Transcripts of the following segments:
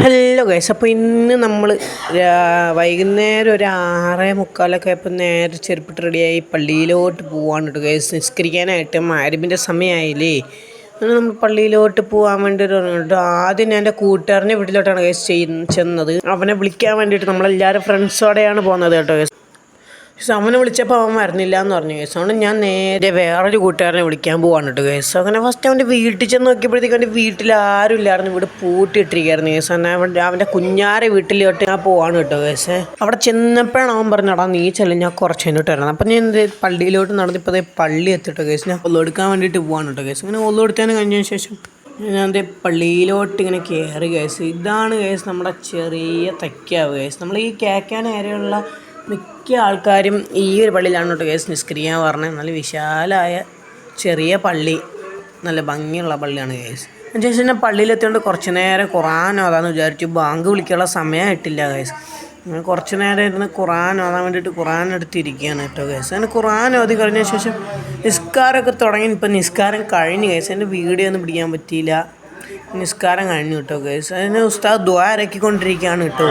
Hello guys, അപ്പോൾ ഇന്ന് നമ്മൾ വൈകുന്നേരം ഒരു 6:45 ആയപ്പോൾ നേരെ ചെരുപ്പിട്ട് റെഡിയായി പള്ളിയിലോട്ട് പോവാണ് കേട്ടോ ഗൈസ്. നിസ്കരിക്കാനായിട്ട് മഗ്‌രിബിൻ്റെ സമയമായില്ലേ, അങ്ങനെ നമ്മൾ പള്ളിയിലോട്ട് പോകാൻ വേണ്ടി കേട്ടോ. ആദ്യം ഞാൻ എൻ്റെ കൂട്ടുകാരൻ്റെ വീട്ടിലോട്ടാണ് ഗൈസ് ചെന്നത്. അവനെ വിളിക്കാൻ വേണ്ടിയിട്ട് നമ്മളെല്ലാവരും ഫ്രണ്ട്സോടെയാണ് പോകുന്നത് കേട്ടോ ഗൈസ്. പക്ഷെ അവനെ വിളിച്ചപ്പോൾ അവൻ വരുന്നില്ല എന്ന് പറഞ്ഞു ഗൈസ്. അതുകൊണ്ട് ഞാൻ നേരെ വേറൊരു കൂട്ടുകാരനെ വിളിക്കാൻ പോവാണ് കേട്ടോ ഗൈസ്. അങ്ങനെ ഫസ്റ്റ് അവൻ്റെ വീട്ടിൽ ചെന്ന് നോക്കിയപ്പോഴത്തേക്കും അവൻ്റെ വീട്ടിൽ ആരും ഇല്ലായിരുന്നു, ഇവിടെ പൂട്ടിയിട്ടിരിക്കുകയായിരുന്നു ഗൈസ്. അവൻ്റെ കുഞ്ഞാരെ വീട്ടിലോട്ട് ഞാൻ പോവാണ് കേട്ടോ ഗൈസ്. അവിടെ ചെന്നപ്പോഴാണ് അവൻ പറഞ്ഞടാ നീ ചെല്ലും, ഞാൻ കുറച്ച് കഴിഞ്ഞിട്ട് വരണം. അപ്പം ഞാൻ പള്ളിയിലോട്ട് നടന്നിപ്പോൾ പള്ളി എത്തിട്ടോ ഗൈസ്. ഞാൻ ഒന്നെടുക്കാൻ വേണ്ടിയിട്ട് പോവാണ് കേട്ടോ ഗൈസ്. അങ്ങനെ ഒന്നെടുത്തതിന് കഴിഞ്ഞതിന് ശേഷം ഞാൻ എൻ്റെ പള്ളിയിലോട്ട് ഇങ്ങനെ കയറി ഗൈസ്. ഇതാണ് ഗൈസ് നമ്മുടെ ചെറിയ തയ്ക്കാവ് ഗൈസ്. നമ്മൾ ഈ കേക്കാൻ ഏരിയയുള്ള മിക്ക ആൾക്കാരും ഈ ഒരു പള്ളിയിലാണ് കേട്ടോ ഗൈസ് നിസ്കരിക്കാൻ പറഞ്ഞത്. നല്ല വിശാലമായ ചെറിയ പള്ളി, നല്ല ഭംഗിയുള്ള പള്ളിയാണ് ഗൈസ്. അതിനുശേഷം ഞാൻ പള്ളിയിലെത്തിയോണ്ട് കുറച്ച് നേരം ഖുർആൻ ഓതാന്ന് വിചാരിച്ചു. ബാങ്ക് വിളിക്കാനുള്ള സമയമായിട്ടില്ല ഗൈസ്. അങ്ങനെ കുറച്ച് നേരം ഇരുന്ന് ഖുർആൻ ഓതാൻ വേണ്ടിയിട്ട് ഖുർആൻ എടുത്തിരിക്കുകയാണ് കേട്ടോ ഗൈസ്. അങ്ങനെ ഖുർആൻ ഓതി കഴിഞ്ഞ ശേഷം നിസ്കാരമൊക്കെ തുടങ്ങി. ഇപ്പം നിസ്കാരം കഴിഞ്ഞ് ഗൈസ്. എൻ്റെ വീഡിയോ ഒന്നും പിടിക്കാൻ പറ്റിയില്ല. നിസ്കാരം കഴിഞ്ഞു കേട്ടോ ഗൈസ്. അതിന് ഉസ്താദ് ദുആ ഇറക്കിക്കൊണ്ടിരിക്കുകയാണ് കേട്ടോ.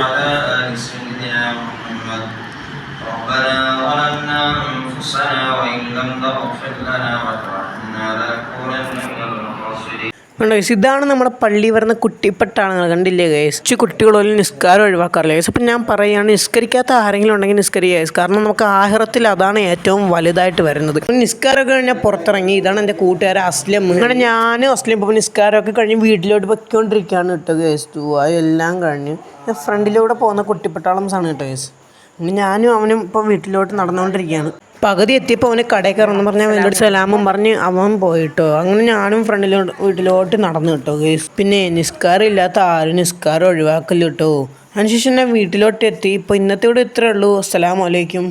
ربنا ظلمنا أنفسنا وإن لم تغفر لنا وترحمنا لنكونن من الخاسرين. ഇതാണ് നമ്മുടെ പള്ളി വരുന്ന കുട്ടിപ്പെട്ടാണ്, കണ്ടില്ലേ ഗൈസ്. കുട്ടികളൊന്നും നിസ്കാരം ഒഴിവാക്കാറില്ല ഗൈസ്. അപ്പം ഞാൻ പറയുകയാണ്, നിസ്കരിക്കാത്ത ആരെങ്കിലും ഉണ്ടെങ്കിൽ നിസ്കരിക്കുക ഗൈസ്. കാരണം നമുക്ക് ആഖിറത്തിൽ അതാണ് ഏറ്റവും വലുതായിട്ട് വരുന്നത്. നിസ്കാരമൊക്കെ കഴിഞ്ഞാൽ പുറത്തിറങ്ങി. ഇതാണ് എൻ്റെ കൂട്ടുകാരൻ അസ്ലം. അങ്ങനെ ഞാനും അസ്ലം ഇപ്പോൾ നിസ്കാരമൊക്കെ കഴിഞ്ഞ് വീട്ടിലോട്ട് പൊയ്ക്കൊണ്ടിരിക്കുകയാണ് കേട്ടോ ഗൈസ്. എല്ലാം കഴിഞ്ഞ് ഫ്രണ്ടിലൂടെ പോകുന്ന കുട്ടിപ്പെട്ടാളംസാണ് കേട്ടോ ഗൈസ്. ഞാനും അവനും ഇപ്പോൾ വീട്ടിലോട്ട് നടന്നുകൊണ്ടിരിക്കുകയാണ്. പകുതി എത്തിയപ്പോൾ അവന് കടയിൽ കയറണമെന്ന് പറഞ്ഞാൽ എന്നോട് സലാമും പറഞ്ഞ് അവൻ പോയിട്ടോ. അങ്ങനെ ഞാനും വീട്ടിലോട്ട് നടന്നു കേട്ടോ ഗൈസ്. പിന്നെ നിസ്കാരം ഇല്ലാത്ത ആരും നിസ്കാരം ഒഴിവാക്കല്ലോ കേട്ടോ. അതിനുശേഷം ഞാൻ വീട്ടിലോട്ട് എത്തി. ഇപ്പോൾ ഇന്നത്തെ ഇവിടെ ഇത്രയേ ഉള്ളൂ. അസ്സലാമു അലൈക്കും.